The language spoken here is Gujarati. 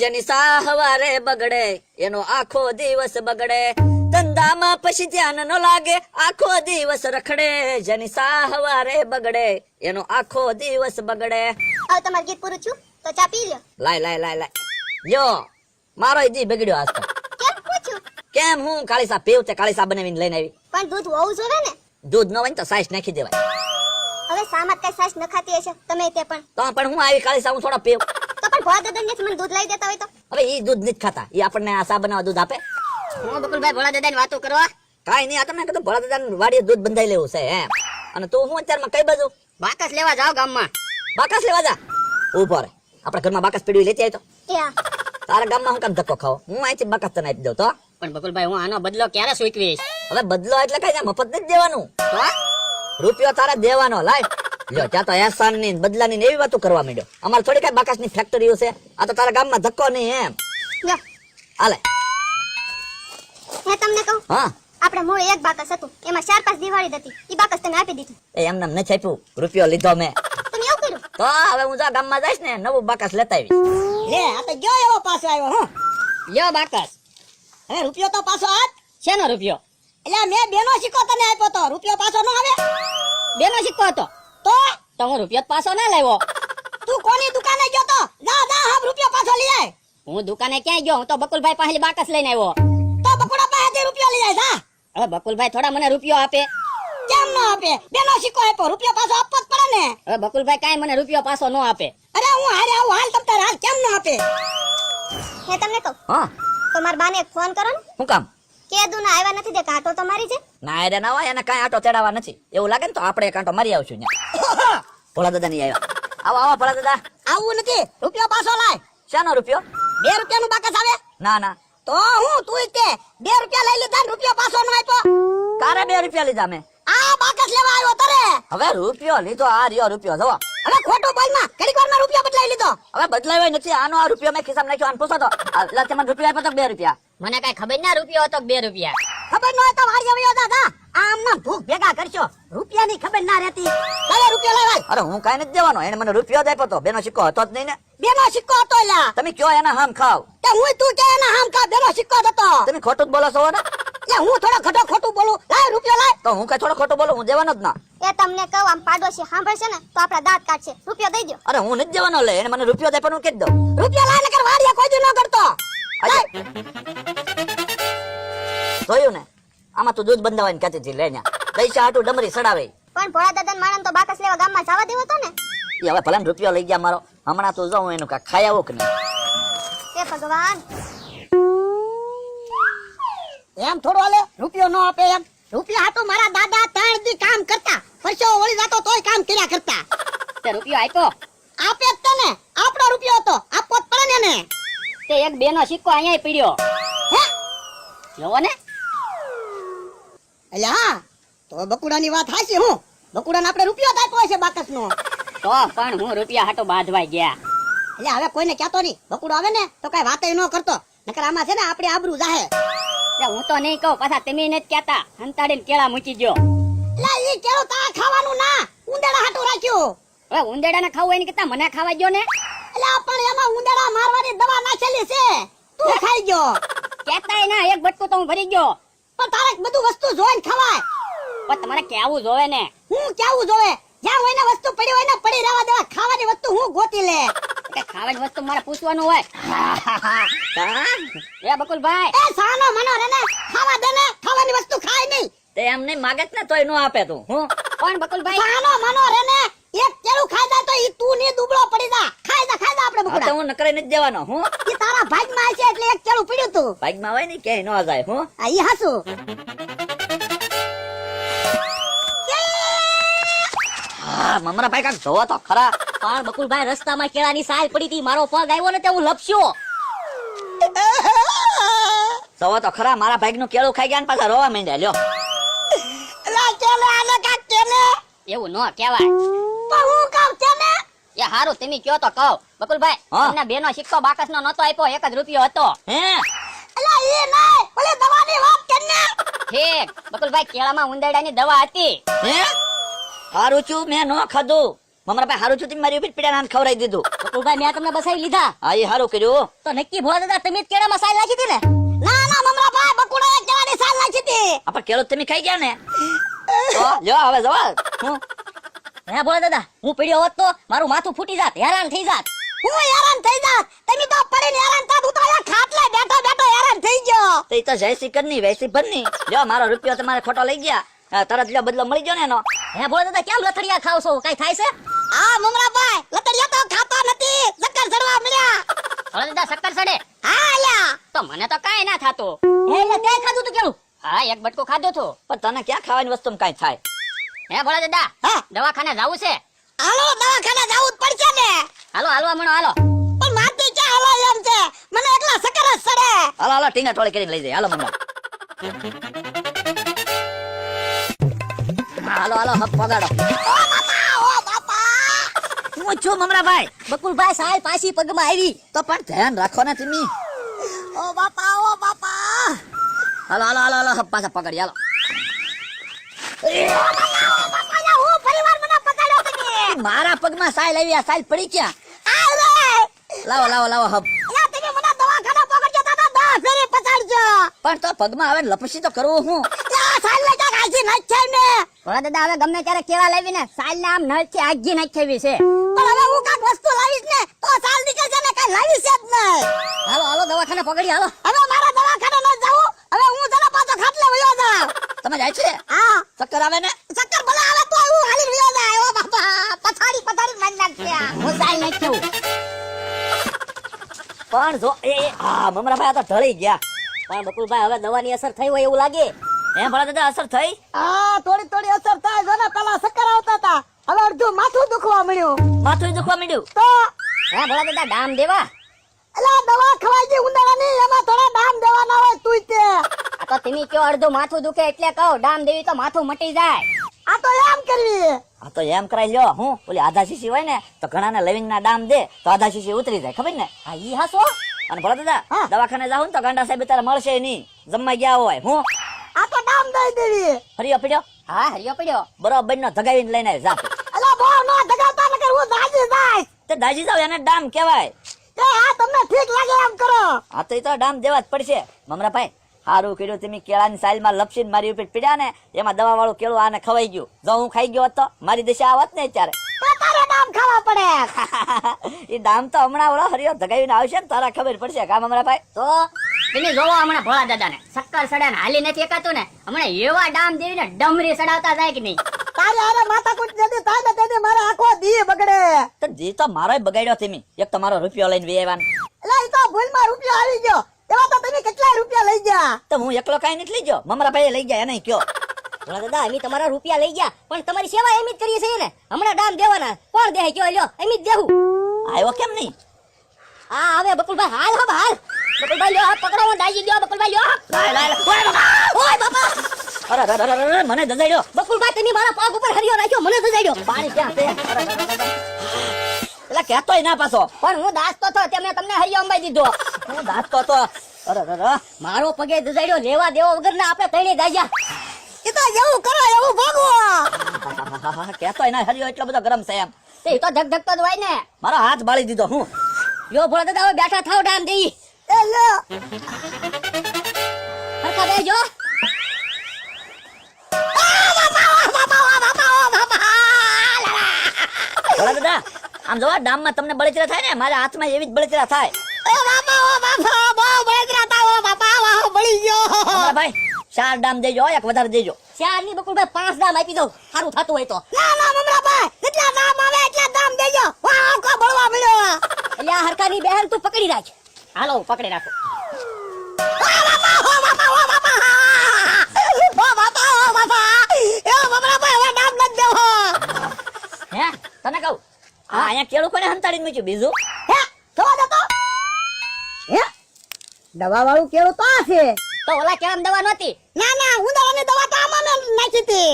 જેની સા હવારે બગડે એનો આખો દિવસ બગડે, ધંધામાં પછી ધ્યાન ન લાગે આખો દિવસ રખડે, જેની સા હવારે બગડે એનો આખો દિવસ બગડે. હવે તમારું ગીત પૂરું થયું તો ચા પી લ્યો. લાય લ્યો મારો દી બગડ્યો આજ તો. કેમ પૂછ્યું? કેમ હું કાળી સા પીવ તે કાળી સા બનાવીને લઈને આવી. પણ દૂધ હોવું જોવે ને. દૂધ ન હોય ને તો સાઈસ નાખી દેવાય. હવે સામત કઈ સાસ ન ખાતી હશે તમે તે પણ. તો પણ હું આવી કાળી સા હું થોડા પીવ. તો પણ ભોળા દાદા ને મને દૂધ લઈ દેતા હોય તો. હવે ઈ દૂધ નથી ખાતા, ઈ આપણને આ સા બનાવવા દૂધ આપે. હું બકુલભાઈ ભોળા દાદા ની વાતો કરવા. કાઈ નહીં, આ તમને કીધું ભોળા દાદા વાડીએ દૂધ બંધાઈ લેવું છે એમ. અને તું હું અત્યારમાં કઈ બાજુ બાકસ લેવા જાવ ગામમાં. બાકસ લેવા જા. ઉભો રે, આપણા ઘરમાં બાકસ પીડી લેતી આવી તો. યા તારા ગામમાં હું કામ ધક્કો ખાવ? હું અહીંથી બાકસ તને આપી દઉં તો. પણ બકુલભાઈ હું આનો બદલો ક્યારે સૂચવીશ? હવે બદલો એટલે કઈ મફત નથી દેવાનું, રૂપિયો તારે દેવાનો. લાય લ્યો, ત્યાં તો એહસાન ની બદલાની ને એવી વાતો કરવા માંડ્યો. અમારે થોડી કઈ બાકસ ની ફેક્ટરીઓ છે, આ તો તારા ગામમાં ધક્કો નહીં એમ. લ્યો હાલે. હે તમને કહું, હા આપણે મૂળ એક બાકસ હતું, એમાં 4-5 દિવાળી હતી. ઈ બાકસ તમે આપી દીધું. એ એમને નથી આપ્યું, રૂપિયો લીધો મેં. તમે એવું કર્યું? તો હવે હું જા ગામમાં જઈશ ને નવું બાકસ લેતા આવી. લે આ તો ગયો એવો પાછો આવ્યો. હું લ્યો બાકસ. હવે રૂપિયો તો પાછો આજ. શેનો રૂપિયો? એટલે મેં બેનો સિક્કો તને આપ્યો તો રૂપિયો પાછો ન આવે. બેનો સિક્કો હતો તો હું રૂપિયો પાછો ના લાવ્યો. તું કોની દુકાને ગયો તો? જા હમ રૂપિયો પાછો લઈ આય. હું દુકાને ક્યાં ગયો? હું તો બકુલભાઈ પાસે બાકસ લઈને આવ્યો. તો બકુડા પાસેથી રૂપિયો લઈ આય. જા. હવે બકુલભાઈ થોડા મને રૂપિયો આપે. કેમ ન આપે? બેનો સિક્કો આપ્યો, રૂપિયો પાછો આપવો જ પડે ને. હવે બકુલભાઈ કાંઈ મને રૂપિયો પાછો ન આપે. અરે હું હારે આવું હાલ તમ તાર હાલ કેમ ન આપે? હે તમને કહું, હા તો મારા બાને એક ફોન કરો ને. શું કામ? કેદુ ના આવ્યા નથી તે કાંટો તો મારી છે. ના એને ના હોય, એને કાંઈ આંટો તેડાવા નથી. એવું લાગે ને તો આપણે કાંટો મારી આવશું ત્યાં. ભોળા દાદા નહીં આવ્યા. આવો ભોળા દાદા. આવું નથી, રૂપિયો પાછો લાય. શાનો રૂપિયો? 2 રૂપિયાનું બાકસ આવે. ના તો હું તું તે 2 રૂપિયા લઈ લીધા ને રૂપિયો પાછો ન આપ્યો. કારે 2 રૂપિયા લીધા મેં. આ બાકસ લેવા આવ્યો તરે. હવે રૂપિયો લીધો, આ રહ્યો રૂપિયો. જવો હવે ખોટું બોલમાં ઘડીક વારમાં રૂપિયો બદલાઈ લીધો. હવે બદલાવ્યો નથી. આનો આ રૂપિયો મેં ખિસ્સામાં નાખ્યો. આને પૂછો તો એટલે તમને રૂપિયા આપ્યો તો 2 રૂપિયા. મને કઈ ખબર ના રૂપિયો હતો 2 રૂપિયા. ખબર ન હોય તો વાડીએ વયો દાદા. આમ નામ ભૂખ ભેગા કરશો, રૂપિયાની ખબર ના રહેતી. હવે રૂપિયો લેવાય. અરે હું કાંઈ નથી દેવાનો, એને મને રૂપિયો જ આપ્યો તો. બેનો સિક્કો હતો જ નહીં ને. બેનો સિક્કો હતો લા. તમે કયો એના હામ ખાવ. તે હું તું કે એના હામ કા બેનો સિક્કો હતો. તમે ખોટું જ બોલો છો ને. લે હું થોડો ઘટો ખોટું બોલું. લાય રૂપિયો લાય. તો હું કઈ થોડો ખોટું બોલું? હું દેવાનો જ ના. એ તમને કહું, આમ પાડોશી સાંભળશે ને તો આપણા દાંત કાઢશે. રૂપિયો દઈ દો. અરે હું નથી દેવાનો. લે એને મને રૂપિયો આપ્યો, હું કહી દઉં. રૂપિયો લાય નકર વાડીએ કોઈ દી ન કરતો. લાય. જોયું ને, આમાં તું દૂધ બંધાવાની કહેતી હતી. લે ન્યા પૈસા હાટું ડમરી સડાવે. પણ ભોળા દાદા માણસ તો બાકસ લેવા ગામમાં જવા દેવો તો ને. એ હવે ભલે ને રૂપિયો લઈ ગયા મારો. હમણાં તું જાઉં એનું કાંઈ ખાઈ આવું કે નહીં. એ ભગવાન, એમ થોડો હાલે રૂપિયો ન આપે એમ. રૂપિયા હાટુ મારા દાદા 3 દી કામ કરતા, પરસો વળી જાતો તોય કામ કર્યા કરતા. તે રૂપિયો આપ્યો? આપે જ તને. આપણો રૂપિયો હતો, આપવો જ પડે ને. તે એક બેનો સિક્કો અહીંયા પડ્યો. હે જોવો ને. એટલે હા, તો બકુડાની વાત હાચી. હું બકુડાને આપણે રૂપિયો જ આપ્યો છે બાકસનો. તો પણ હું રૂપિયા હાટો બાંધવાઈ ગયા. એટલે હવે કોઈને કહેતો નહીં. બકુડો આવે ને તો કઈ વાતય ન કરતો, નકર આમાં છે ને આપણે આબરૂ જાહે. હું તો નહીં કહું, પાછા તમે નથી કહેતા. હંતાડીને કેળા મૂકી ગયો. એટલે ઈ કેળું તા ખાવાનું ના, ઉંદેડા હાટુ રાખ્યું. હવે ઉંદેડાને ખાવું એની કરતા મને ખાવા ગયો ને. એટલે પણ એમાં ઉંદેડા મારવાની દવા નાખેલી છે, તું ખાઈ ગયો. કહેતાય ના, એક બટકું તો હું ભરી ગયો. પણ તારે બધું વસ્તુ જોઈને ખવાય. પણ તમારે કેવું જોવે ને. હું કેવું જોવે? જ્યાં હોય ને વસ્તુ પડી હોય ને પડી રહેવા દેવા. ખાવાની વસ્તુ હું ગોતી લે. કે ખાવાની વસ્તુ મારે પૂછવાનું હોય. એ બકુલભાઈ, એ સાનો મનો રે ને, ખાવા દે ને. ખાવાની વસ્તુ ખાય નહીં. તે એમ નહીં માગે જ ને તોય નો આપે તું. હું કોણ બકુલભાઈ? સાનો મનો રે ને, એક કેળું ખાઈ જાય તો ઈ તું ની દુબળો પડી જા. ખાઈ જા આપણે હવે તો બકુડા. હું નકરે નથી દેવાનો. હું ઈ તારા ભાગમાં છે એટલે એક કેળું પડ્યું તું. બાઈકમાં હોય ને ક્યાંય ન જાય. હું આ ઈ હાસુ. હા મમરા ભાઈ કાંઈક જોવો તો ખરા. પણ બકુલભાઈ, રસ્તામાં કેળાની સાલ પડી હતી, મારો પગ આવ્યો ને તે હું લપસ્યો. જોવો તો ખરા, મારા ભાઈ નું કેળું ખાઈ ગયા ને પાછા રોવા માંડ્યા. લ્યો લા કેલે આને કાક કેને. એવું ન કહેવાય. પણ હું કામ કેને. એ હારું, તમે કયો તો કહો. બકુલભાઈ, હા? તમને બેનો સિક્કો બાકસનો નતો આપ્યો, 1 જ રૂપિયો હતો. હે અલા ઈ નહીં, ઓલી દવાની વાત કેને. ઠીક. બકુલભાઈ, કેળામાં ઉંદેડાની દવા હતી. હે હારું છું મેં નો ખાધું. મમરાભાઈ હારું છું તમે મારી ઉપર પીડા નાન ખવડાવી દીધું. બકુલભાઈ મેં તમને બસાવી લીધા હા એ હારું કર્યું. તો નક્કી ભોળા દાદા તમે જ કેળા મસાઈ નાખી હતી ને ના ના મમરાભાઈ બકુડા એક કેળાની સાલ નાખી હતી. આપણ કેળો તમે ખાઈ ગયા ને તો લ્યો હવે જવા હું હે ભોળા દાદા હું પીડ્યો હોત તો મારું માથું ફૂટી જાત હેરાન થઈ જાત હું હેરાન થઈ જાત. તમે તો પડીને હેરાન થાત. હું તો અહીંયા ખાટલે બેઠો બેઠો હેરાન થઈ ગયો. તો ઈ તો જયસી કરની વૈસી ભરની. લ્યો મારો રૂપિયો તમારે ખોટો લઈ ગયા. તરત લ્યો બદલો મળી ગયો ને એનો. હે ભોળા દાદા કેમ લથડિયા ખાવ છો કઈ થાય છે આ મમરાભાઈ લતડિયા તો ખાતો નથી. ચક્કર ચડવા મળ્યા. ભોળા દાદા શક્કર સડે હા અલ્યા. તો મને તો કાંઈ ના થાતો હે એટલે તે ખાધું તું કેવું હા એક બટકો ખાધો તો પણ તને ક્યાં ખાવાની વસ્તુ કાંઈ થાય. હે ભોળા દાદા હા દવાખાને જાવું છે હાલો દવાખાને જવું જ પડશે ને. હાલો હાલવા મણો હાલો પણ મારથી ક્યાં હલો એમ છે. મને એકલા ચક્કર જ ચડે. હાલો હાલો ટીંગા ટોળી કરીને લઈ જાય. હાલો મમરા. હાલો હાલો હપ પગાડો. ઓ બાપા. હું છું મમરાભાઈ. બકુલભાઈ સાહેબ પાછી પગમાં આવી તો પણ ધ્યાન રાખો ને તમે. ઓ બાપા ઓ બાપા. હાલો હાલો હાલો હાલો હપ પાછા પકડી હાલો. બાપા હું પરિવાર મને પકડ્યો તમે. મારા પગમાં સાયલ આવી. આ સાયલ પડી ક્યાં? આ રે. લાવો લાવો લાવો હપ. અલ્યા તમે મને દવાખાને પકડજો તો 10 ફેરી પછાડજો. પણ તો પગમાં આવે ને લપસી તો કરવું હું. આ સાલ ને ક્યાં ઘાસી નાખ છે ને. ભોળા દાદા હવે ગમે ત્યારે કેળા લાવી ને સાલ ને આમ નળથી આગી નાખી છે પણ હવે હું કાંઈક વસ્તુ લાવીશ ને તો સાલ નીકળશે ને કઈ લાવીશ જ નહીં. હાલો હાલો દવાખાને પકડી હાલો હવે મારા દવાખાને ન જાવું. હવે હું જરા પાછો ખાટલે વયો જાઉં. તમે જાય છે હા ચક્કર આવે ને? ચક્કર ભલે આવે તો હું હાલી વયો જાય. ઓ બાપા પછાડી પછાડી મારી નાખશે. હું સાલ નાખ્યું પણ જો હા મમરાભાઈ આ તો ઢળી ગયા. પણ બકુલભાઈ હવે દવાની અસર થઈ હોય એવું લાગે હે ભલા દાદા અસર થઈ? હા થોડી થોડી અસર થાય છે ને. પેલા ચક્કર આવતા હતા હવે અડધું માથું દુખવા મળ્યું. માથું દુખવા માંડ્યું? તો હે ભોળા દાદા ડામ દેવા અલા દવા ખવાઈ ગઈ ઉંદરાની. એમાં થોડા ડામ દેવાના હોય તું તે. આ તો તમે કયો અડધું માથું દુખે એટલે કહો ડામ દેવી તો માથું મટી જાય આ તો એમ કરવી. આ તો એમ કરાઈ લ્યો. હું ઓલી આધા શીશી હોય ને તો ઘણા ને લવિંગ ના ડામ દે તો આધા શીશી ઉતરી જાય. ખબર ને? હા ઈ હાસો અને ભલા દાદા હા. દવાખાને જાવ ને તો ગાંડા સાહેબ તારે મળશે નહીં. જમવા ગયા હોય. હું આ તો ડામ દઈ દેવી. ફર્યો પીડ્યો હા હરિયો પડ્યો બરોબર નો ધગાવીને લઈને જા. અલા બહુ નો દગાવતા નકર હું દાજી જાય. તે દાજી જાવ એને ડામ કહેવાય. તે આ તમને ઠીક લાગે એમ કરો. આ તો ઈ તો ડામ દેવા જ પડશે. મમરાભાઈ હારું કર્યું તમે કેળાની સાઈલમાં લપસીને મારી ઉપર પીડ્યા ને. એમાં દવા વાળું કેળું આને ખવાઈ ગયું. જો હું ખાઈ ગયો હોત તો મારી દિશા આવત ને અત્યારે. તો તારે ડામ ખાવા પડે. એ ડામ તો હમણાં ઓલો હરિયો ધગાવીને આવશે ને તારા ખબર પડશે. કા મમરાભાઈ? તો તમે જોવો હમણાં ભોળા દાદા ને શક્કર સડે ને હાલી નથી એકાતું ને હમણાં એવા ડામ દેવી ને ડમરી સડાવતા જાય કે નહીં તારે અરે માથા કુટ જતી થાય ને તેથી મારે આખો દી બગડે. તો જી તો મારોય બગાડ્યો તમે. એક તમારો રૂપિયો લઈને વેવાન. એટલે ઈ તો ભૂલમાં રૂપિયો આવી ગયો. એવા તો તમે કેટલાય રૂપિયા લઈ ગયા. તો હું એકલો કાઈ નથી લઈ ગયો. મમરાભાઈ લઈ ગયા એને કયો. ભોળા દાદા અમે તમારા રૂપિયા લઈ ગયા પણ તમારી સેવા એમ જ કરીએ છીએ ને હમણાં ડામ દેવાના કોણ દે કયો લ્યો એમ જ દેવું આવ્યો કેમ નહીં? હા હવે બકુલભાઈ હાલ હબ હાલ બકુલભાઈ લ્યો પકડો હું દાજી દો બકુલભાઈ લ્યો લાય લાય ઓય બાપા! ઓય બાપા અરે અરે અરે અરે મને દજાડ્યો. બકુલભાઈ તમે મારા પગ ઉપર હરિયો નાખ્યો મને દજાડ્યો પાણી ક્યાં છે? અરે, અરે, અરે, અરે. એટલે કહેતોય ના પાછો. પણ હું દાસતો હતો તે મેં તમને હરિયો અંબાઈ દીધો હું દાંતતો હતો. અરે અરે અરે. મારો પગે દજાડ્યો લેવા દેવા વગર ના આપણે તઈને દાજ્યા ઈ તો એવું કરો એવું ભોગવો. કહેતોય ના હરિયો એટલો બધો ગરમ છે એમ. તે તો ધક ધક તો જ હોય ને મારો હાથ બાળી દીધો. હું યો ભોળા દાદા હવે બેઠા થાવ ડામ દેઈ એ લ્યો. હરખા બેજો ભલા દાદા આમ જોવા ડામમાં તમને બળતરા થાય ને મારા હાથમાં એવી જ બળતરા થાય. ઓ બાપા બહુ બળતરા થાય. ઓ બાપા વાહ બળી ગયો. ભાઈ 4 ડામ દેજો. એક વધારે દેજો. ચાર ની બકુલભાઈ 5 ડામ આપી દઉં સારું થતું હોય તો ના ના મમરાભાઈ જેટલા દામ આવે એટલા દામ દેજો. વાહ આખો બળવા મળ્યો. એટલે આ હરકાની બહેન તું પકડી રાખ હાલો પકડી રાખો હે તને કહું હા અહીંયા કેળું કોને હંતાડીને મૂક્યું બીજું? દવા વાળું કેળું તો આ છે. તો ઓલા કેમ દવા નહોતી ના ના ઉંદરાની દવા તો આમાં નાખી હતી.